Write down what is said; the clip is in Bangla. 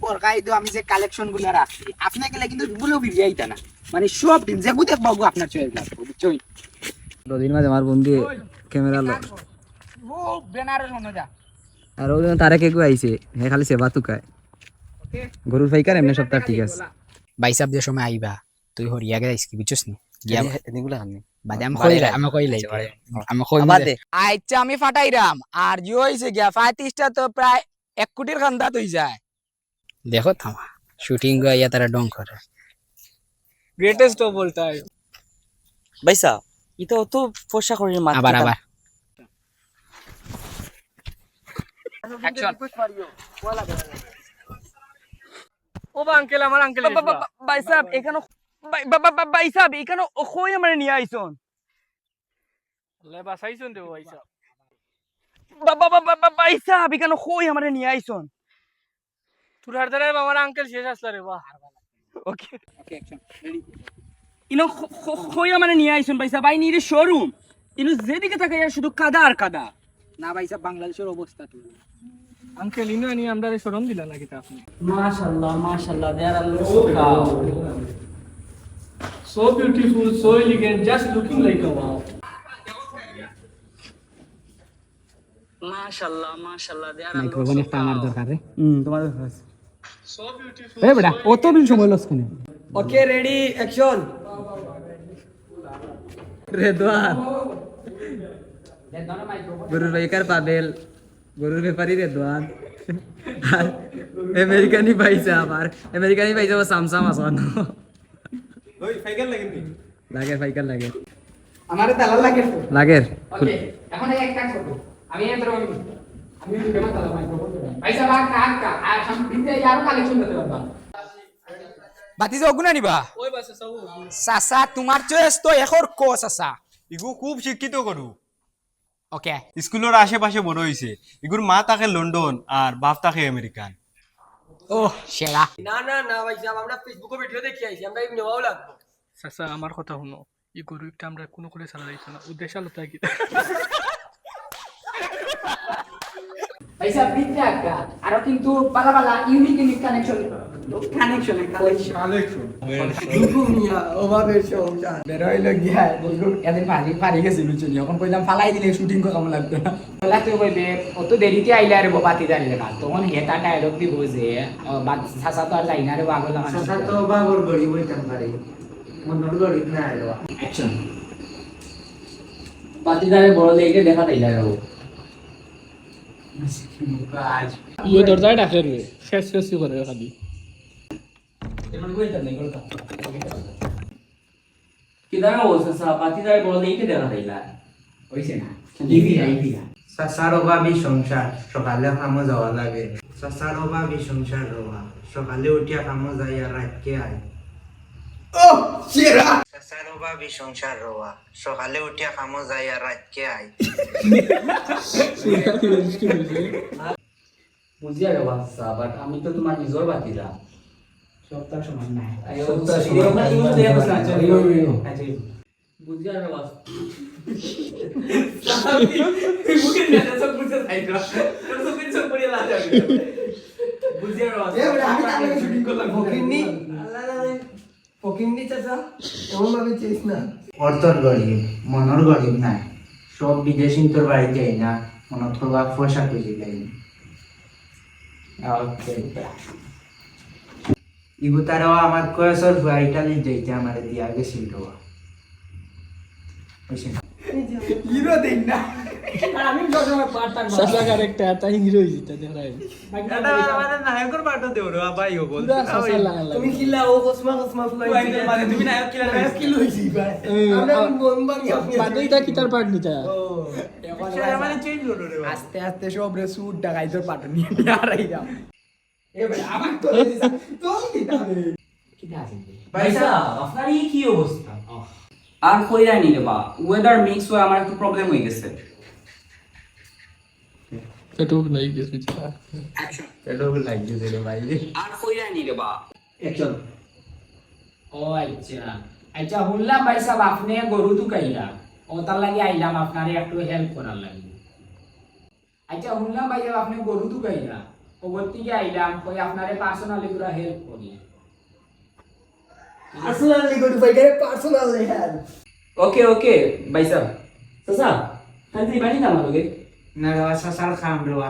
পরকাই তো আমি যে কালেকশন গুলো রাখছি আপনি গেলে কিন্তু বলেও বিরিয়াইতা না মানে সব দিন যে বুঝে বাবু আপনার চয়েস লাগবে বুঝছই দুদিন মাঝে আমার বন্ধু ক্যামেরা লো ও বেনারস মনে যা আর ওই তারে কে আইছে হে খালি সেবা তুকায় গরুর ফাইকার এমনি সপ্তাহ ঠিক আছে ভাই সাহেব যে সময় আইবা তুই হরিয়া গে আইস কি বুঝছস নি গিয়া এগুলা আমি বাদে আমি কইলাই আচ্ছা আমি ফাটাইরাম আর যে হইছে গিয়া 35টা তো প্রায় 1 কোটির খান্দাত হই যায় দেখো থামা শুটিং গো ইয়া তারা ডং করে ग्रेटेस्ट ऑफ ऑल टाइम ভাই সাহেব এটা তো ফর্সা করে মাছ আবার অ্যাকশন ও বা আঙ্কেল আমার আঙ্কেল ভাই সাহেব এখানে ভাই সাহেব এখানে কই আমরা নিয়ে আইছন লে বাসাইছুন দেব ভাইসা ভাই সাহেব এখানে কই আমরা নিয়ে আইছন তোর হার ধরে আমার আঙ্কেল শেষ আসলা রে বাহ ওকে ইনো কই আমরা নিয়ে আইছন ভাই সাহেব আই নিড এ শোরুম ইনো যেদিকে থাকে শুধু কাদা আর কাদা না ভাই সাহেব বাংলাদেশের অবস্থা তো আঙ্কেল ইনো নি আমরা শরম দিলা নাকি তা আপনি মাশাআল্লাহ দেয়ার আল্লাহ so beautiful so elegant just looking like a wow মাশাআল্লাহ দেয়ার মাইক্রোফোন একটা আমার দরকার রে তোমার কাছে so beautiful এ বেটা অত বিল সময় লস কোনে ওকে রেডি অ্যাকশন রেদওয়ান গরুর ফাইকার পাবেল গরুর ব্যাপারী রেদওয়ান আর আমেরিকানি পয়সা আমার আমেরিকানি পয়সা সামসাম আসন ওই ফাইকার লাগে নি ফাইকার লাগে আমারে তালা লাগে লাগে ওকে এখন এক কাজ করব আমি এন্টার আমি ভিডিও তালা মাইক্রোফোন ভাই সাহেব কাকা আর সম্পূর্ণ ইয়ার কালেকশন দিতে পারবা বাতি যে অগুনা নিবা ওই বাসে সব সাসা তোমার চয়েস তো এখর কো সাসা ইগু খুব শিক্ষিত করু ওকে স্কুলের আশেপাশে বড় হয়েছে ইগুর মা তাকে লন্ডন আর বাপ তাকে আমেরিকান ও সেরা না ভাই সাহেব আমরা ফেসবুকে ভিডিও দেখি আইছি আমরা এমনি ভালো লাগবে সাসা আমার কথা শুনো এই গরুটা আমরা কোনো করে ছাড়া যাইতো না উদ্দেশ্য আলো তাই কি ভাই সাহেব বিদ্যা একটা আর কিন্তু বালা ইউনিক কানেকশন বেরোইল গিয়া বললো এদিন পারি গেছিল চলি এখন কইলাম ফালাই দিলে শুটিং কেমন লাগতো না বলাতে কইবে অত দেরিতে আইলে আর বাতি দাঁড়িয়ে না তখন হেতা ডায়লগ দিব যে সাসা তো আর যাই না রে পাগল আমার সাসা তো বাগর গড়ি বইতাম পারি মনর গড়ি না আইলো অ্যাকশন বাতি দাঁড়িয়ে বড় লেগে দেখা তাইলা রে ইয়ে দরজায় ডাকে রে শেষ করে খালি চাচার অভাবী সংসার সকালে কামো যাওয়া লাগে চাচার অভাবী সংসার রবা সকালে উঠিয়া কামো যাই আর রাতকে আয় চাচার অভাবী সংসার রবা সকালে উঠিয়া কামো যাই আর রাতকে আয় বুঝিয়া গেবা বাট আমি তো তোমার নিজর বাতিরা সপ্তাহ সমান নাই বুঝিয়া গেবা অর্থর গরিব মনের গরিব নাই সব বিদেশি তোর বাড়িতে আই না মনত করবা পয়সা খুঁজি যাই ইগু তারাও আমার কয়েসর ইটালি যাইতে আমার দিয়া গেছিল হিরো দেন না আমি সবসময় পার্টনার সাসা ক্যারেক্টার তাই হিরো হইতা দেখাই আমাদের নায়কের পাঠও দেব রে ভাই ও বল সাসা লাগা তুমি খিলা ও কসমা ফুলাই মানে তুমি নায়ক কি লইছি ভাই আমরা মনবানি আপনি বাদইটা কি তার পার্ট নিতা মানে চেঞ্জ হলো রে আস্তে আস্তে সব রে সুট ডাকাই তোর পাটন নিয়ে আর আইরা এ ভাই আমার তো তো কি দাবে কি দাবে ভাই সাহেব আপনার এই কি অবস্থা আর কইরা নিলে বা ওয়েদার মিক্স হয়ে আমার একটু প্রবলেম হয়ে গেছে এটু নাই গেছে অ্যাকশন এটা লাগছে রে ভাই আর কইরা নিলে বা অ্যাকশন ও আচ্ছা শুনলাম ভাই সাহেব আপনি গরু দুকাইলা ও তার লাগি আইলাম আপনারে একটু হেল্প করার লাগি আচ্ছা শুনলাম ভাই সাহেব আপনি গরু দুকাইলা ও ওগর থেকে আইলাম কই আপনারে পার্সোনালি পুরো হেল্প করি পার্সোনালি গরু পাইকারে পার্সোনালি হেল্প ওকে ওকে ভাই সাহেব চাচা তাহলে বাড়ি না আমার লগে না রওয়া চাচার খাম রওয়া